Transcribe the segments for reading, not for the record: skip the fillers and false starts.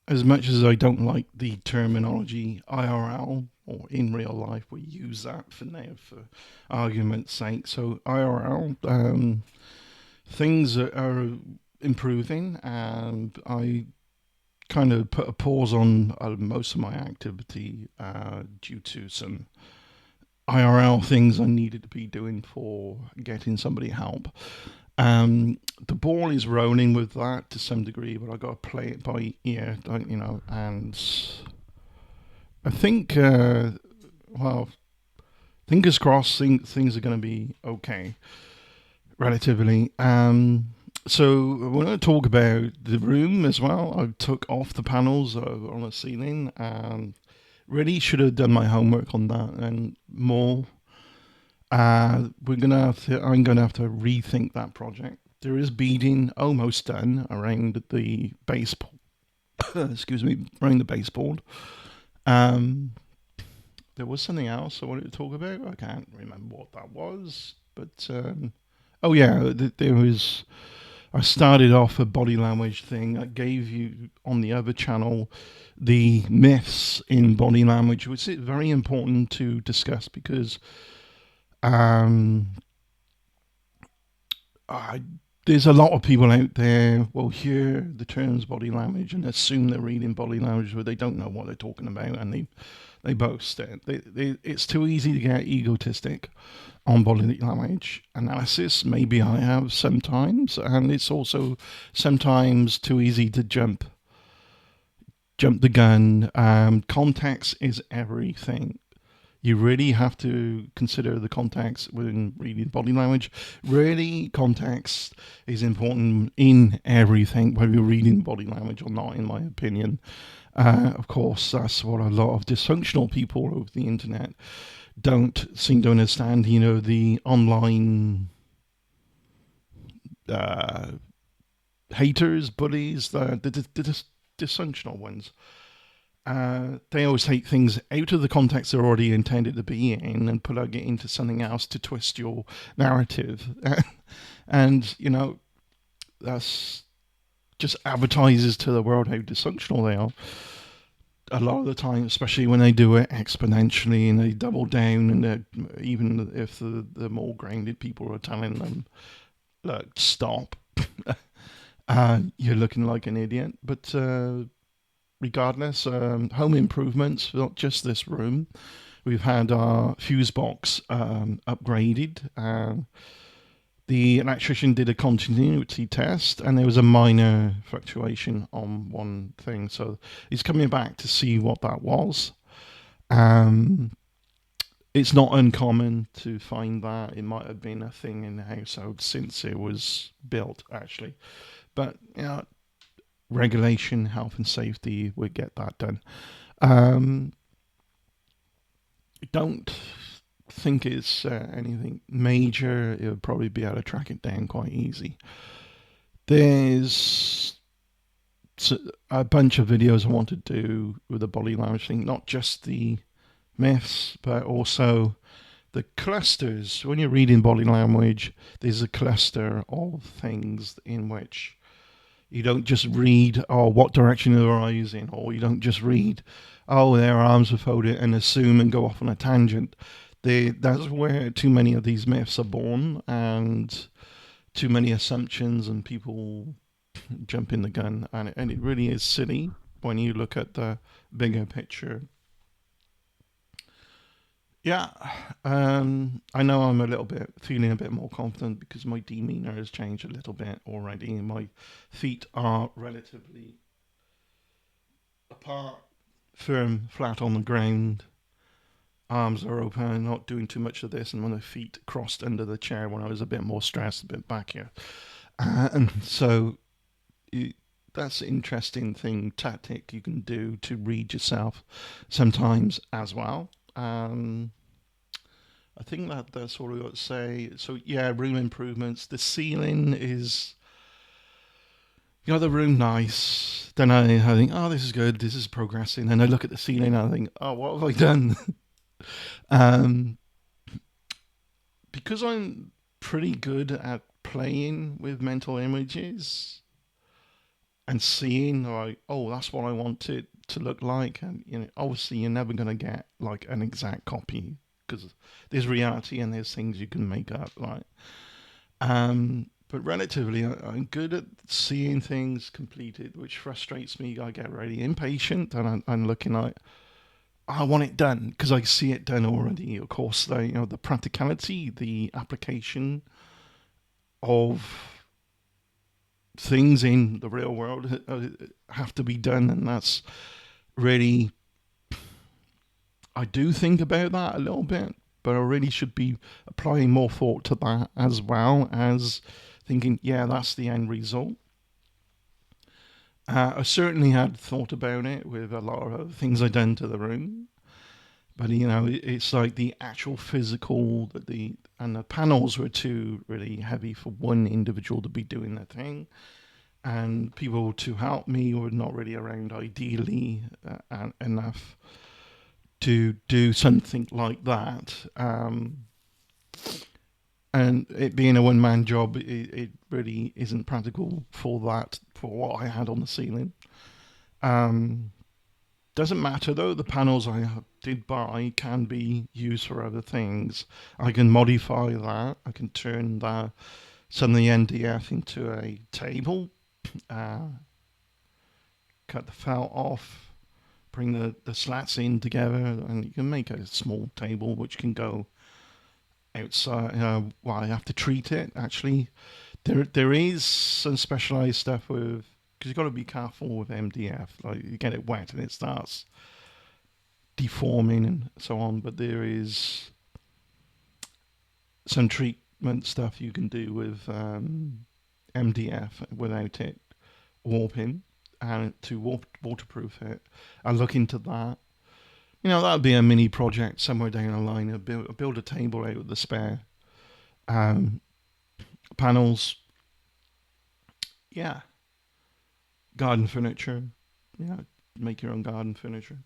as much as I don't like the terminology IRL or in real life, we use that for now for argument's sake. So IRL, things are improving, and I kind of put a pause on most of my activity due to some IRL things I needed to be doing for getting somebody help. The ball is rolling with that to some degree, but I got to play it by ear, and I think, well, fingers crossed, things are going to be okay, relatively. So I want to talk about the room as well. I took off the panels on the ceiling, and really should have done my homework on that and more. I'm gonna have to rethink that project. There is beading almost done around the base. Excuse me, around the baseboard. Um, there was something else I wanted to talk about. I can't remember what that was, but oh yeah, there was. I started off a body language thing. I gave you on the other channel the myths in body language, which is very important to discuss because um, I, there's a lot of people out there will hear the terms body language and assume they're reading body language, but they don't know what they're talking about, and they boast it. It's too easy to get egotistic on body language analysis. Maybe I have sometimes, and it's also sometimes too easy to jump the gun. Context is everything. You really have to consider the context when reading body language. Really, context is important in everything, whether you're reading body language or not, in my opinion. Of course, that's what a lot of dysfunctional people over the internet don't seem to understand. The online uh, haters, bullies, the dysfunctional ones. They always take things out of the context they're already intended to be in and plug it into something else to twist your narrative. And, that's just advertises to the world how dysfunctional they are. A lot of the time, especially when they do it exponentially and they double down, and even if the more grounded people are telling them, look, stop, you're looking like an idiot. But regardless, home improvements, not just this room. We've had our fuse box upgraded. The electrician did a continuity test, and there was a minor fluctuation on one thing. So he's coming back to see what that was. Um, it's not uncommon to find that. It might have been a thing in the household since it was built, actually. But regulation, health and safety would get that done. Um, don't think it's anything major. It would probably be able to track it down quite easy. There's a bunch of videos I want to do with the body language thing, not just the myths, but also the clusters. When you're reading body language, there's a cluster of things in which you don't just read, oh, what direction are their eyes in, or you don't just read, oh, their arms are folded and assume and go off on a tangent. That's where too many of these myths are born, and too many assumptions, and people jumping the gun. And it really is silly when you look at the bigger picture. Yeah, I know I'm a little bit feeling a bit more confident because my demeanor has changed a little bit already. My feet are relatively apart, firm, flat on the ground. Arms are open, not doing too much of this, and my feet crossed under the chair when I was a bit more stressed, a bit back here. And so you, that's an interesting thing, tactic you can do to read yourself sometimes as well. I think that's all I got to say. So yeah, room improvements. The ceiling is, the room nice. Then I think, oh, this is good. This is progressing. And I look at the ceiling and I think, oh, what have I done? um, because I'm pretty good at playing with mental images. and seeing like, oh, that's what I want it to look like. And obviously you're never going to get like an exact copy because there's reality and there's things you can make up, right? But relatively, I'm good at seeing things completed, which frustrates me. I get really impatient, and I'm looking like I want it done because I see it done already. Of course, the practicality, the application of things in the real world have to be done, and that's really, I do think about that a little bit, but I really should be applying more thought to that as well as thinking, yeah, that's the end result. I certainly had thought about it with a lot of other things I'd done to the room, but it's like the actual physical that the panels were too really heavy for one individual to be doing that thing, and people to help me were not really around ideally enough to do something like that. And it being a one man job, it really isn't practical for that, for what I had on the ceiling. Um, doesn't matter though, the panels I did buy can be used for other things. I can modify that, I can turn some of the MDF into a table, uh, cut the felt off, bring the slats in together, and you can make a small table which can go outside. Well, I have to treat it actually. There is some specialized stuff with, because you've got to be careful with MDF. Like you get it wet and it starts deforming and so on. But there is some treatment stuff you can do with MDF without it warping, and to waterproof it. I look into that. That would be a mini project somewhere down the line. Build a table out of the spare um, panels. Yeah, garden furniture. Yeah, make your own garden furniture.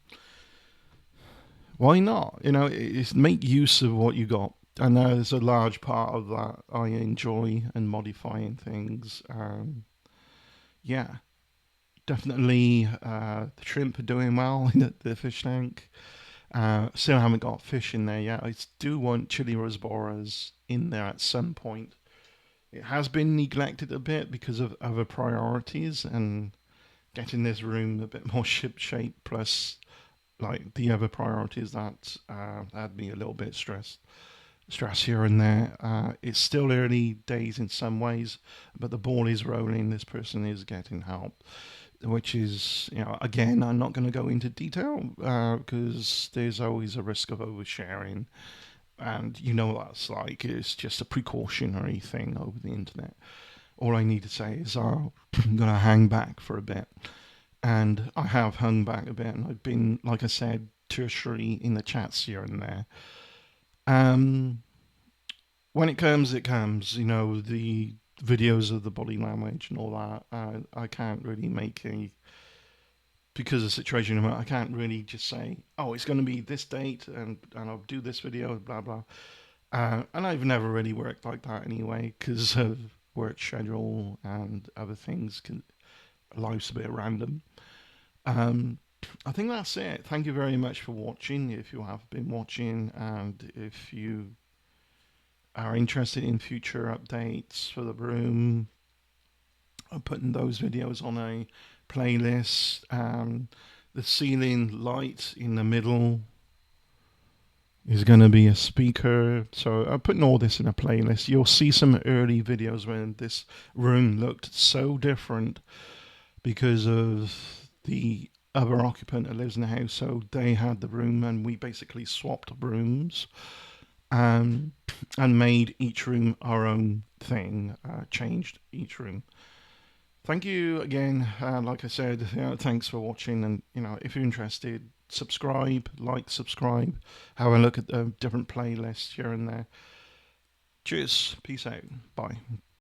Why not? It's make use of what you got. And there's a large part of that I enjoy and modifying things. Yeah, definitely. The shrimp are doing well in the fish tank. Still haven't got fish in there yet. I do want chili rosboras in there at some point. It has been neglected a bit because of other priorities and getting this room a bit more ship shape. Plus, like the other priorities that had me a little bit stress here and there. It's still early days in some ways, but the ball is rolling. This person is getting help, which is, again, I'm not going to go into detail because there's always a risk of oversharing. And what that's like. It's just a precautionary thing over the internet. All I need to say is I'm going to hang back for a bit. And I have hung back a bit, and I've been, like I said, tertiary in the chats here and there. Um, when it comes, it comes. The videos of the body language and all that. I can't really make a, because of the situation I can't really just say, oh, it's going to be this date and I'll do this video, blah blah. And I've never really worked like that anyway, because of work schedule and other things. Life's a bit random. Um, I think that's it. Thank you very much for watching. If you have been watching, and if you are interested in future updates for the room, I'm putting those videos on a playlist. The ceiling light in the middle is going to be a speaker. So I'm putting all this in a playlist. You'll see some early videos when this room looked so different because of the other occupant that lives in the house. So they had the room and we basically swapped rooms, um, and made each room our own thing, changed each room. Thank you again. Like I said, thanks for watching. And if you're interested, subscribe, subscribe, have a look at the different playlists here and there. Cheers. Peace out. Bye.